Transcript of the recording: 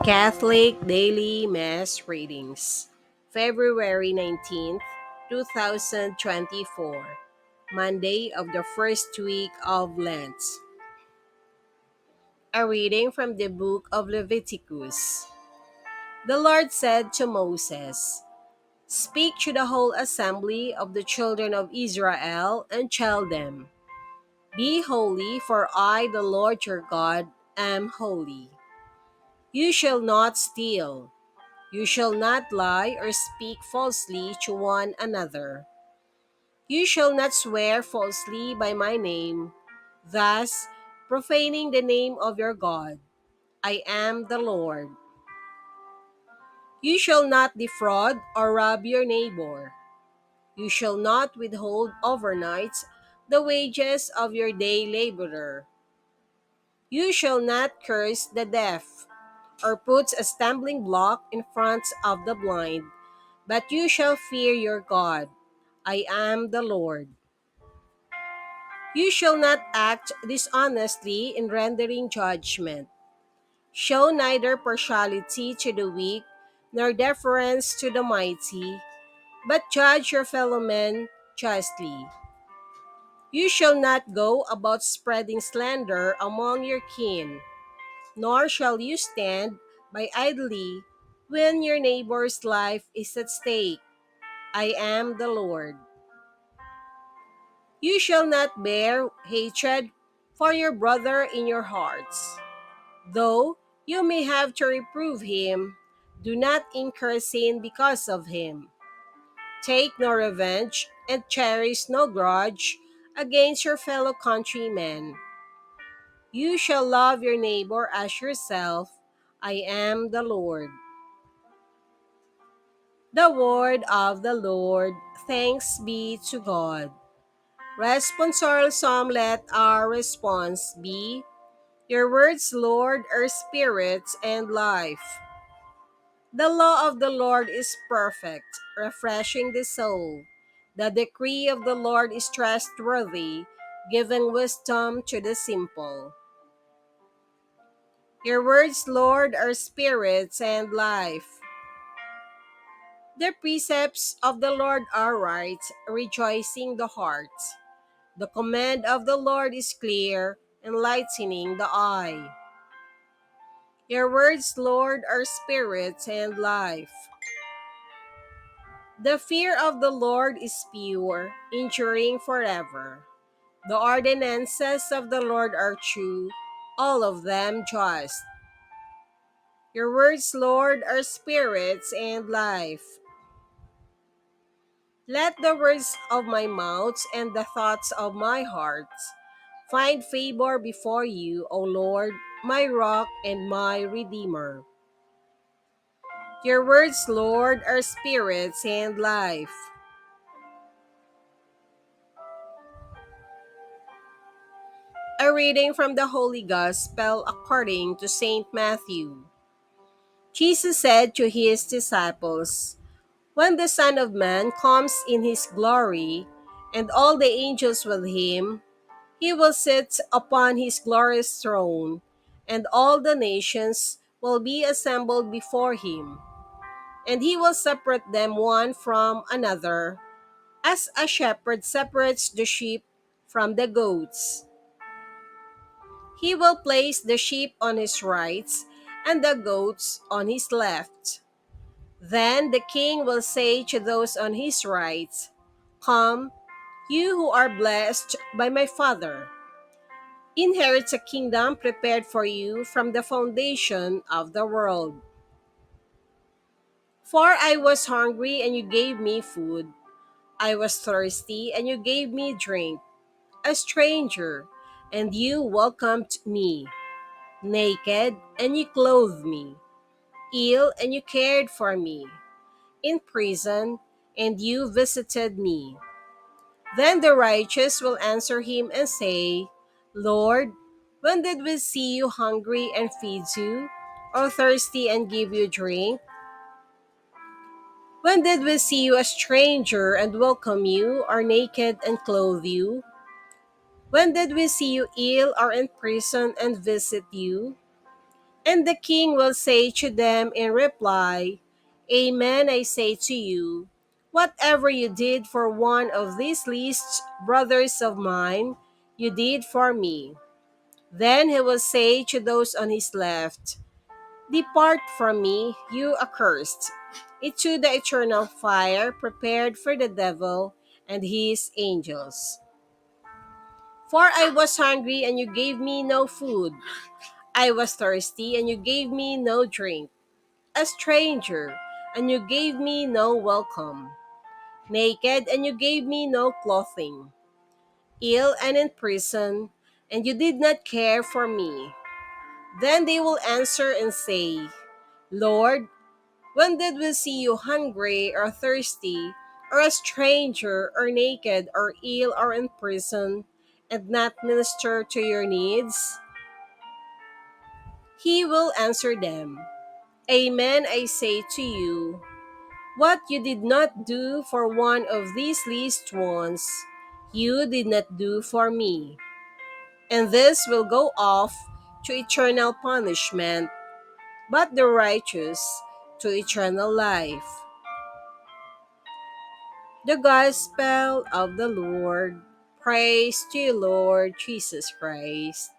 Catholic Daily Mass Readings, February 19th, 2024, Monday of the first week of Lent. A reading from the book of Leviticus. The Lord said to Moses, "Speak to the whole assembly of the children of Israel and tell them, 'Be holy, for I, the Lord your God, am holy. You shall not steal. You shall not lie or speak falsely to one another. You shall not swear falsely by my name, thus profaning the name of your God. I am the Lord. You shall not defraud or rob your neighbor. You shall not withhold overnight the wages of your day laborer. You shall not curse the deaf, or put a stumbling block in front of the blind, but you shall fear your God. I am the Lord. You shall not act dishonestly in rendering judgment. Show neither partiality to the weak nor deference to the mighty, but judge your fellow men justly. You shall not go about spreading slander among your kin, nor shall you stand by idly when your neighbor's life is at stake. I am the Lord. You shall not bear hatred for your brother in your hearts. Though you may have to reprove him, do not incur sin because of him. Take no revenge and cherish no grudge against your fellow countrymen. You shall love your neighbor as yourself. I am the Lord. The word of the Lord. Thanks be to God. Responsorial Psalm. Let our response be, Your words, Lord, are spirit and life. The law of the Lord is perfect, refreshing the soul. The decree of the Lord is trustworthy, giving wisdom to the simple. Your words, Lord, are spirits and life. The precepts of the Lord are right, rejoicing the heart. The command of the Lord is clear, enlightening the eye. Your words, Lord, are spirit and life. The fear of the Lord is pure, enduring forever. The ordinances of the Lord are true, all of them just. Your words, Lord, are spirits and life. Let the words of my mouth and the thoughts of my heart find favor before you, O Lord, my rock and my redeemer. Your words, Lord, are spirits and life. A reading from the Holy Gospel according to St. Matthew. Jesus said to his disciples, "When the Son of Man comes in his glory, and all the angels with him, he will sit upon his glorious throne, and all the nations will be assembled before him. And he will separate them one from another, as a shepherd separates the sheep from the goats. He will place the sheep on his right and the goats on his left. Then the king will say to those on his right, 'Come, you who are blessed by my Father. Inherit a kingdom prepared for you from the foundation of the world. For I was hungry and you gave me food. I was thirsty and you gave me drink. A stranger and you welcomed me. Naked and you clothed me. Ill and you cared for me. In prison and you visited me.' Then the righteous will answer him and say, 'Lord, when did we see you hungry and feed you, or thirsty and give you drink? When did we see you a stranger and welcome you, or naked and clothe you? When did we see you ill or in prison and visit you?' And the king will say to them in reply, Amen, I say to you, whatever you did for one of these least brothers of mine, you did for me. Then he will say to those on his left, Depart from me, you accursed, into the eternal fire prepared for the devil and his angels. For I was hungry, and you gave me no food. I was thirsty, and you gave me no drink. A stranger, and you gave me no welcome. Naked, and you gave me no clothing. Ill and in prison, and you did not care for me. Then they will answer and say, Lord, when did we see you hungry or thirsty, or a stranger, or naked, or ill, or in prison, and not minister to your needs? He will answer them, Amen, I say to you, what you did not do for one of these least ones, you did not do for me. And this will go off to eternal punishment, but the righteous to eternal life. The Gospel of the Lord. Praise to you, Lord Jesus Christ.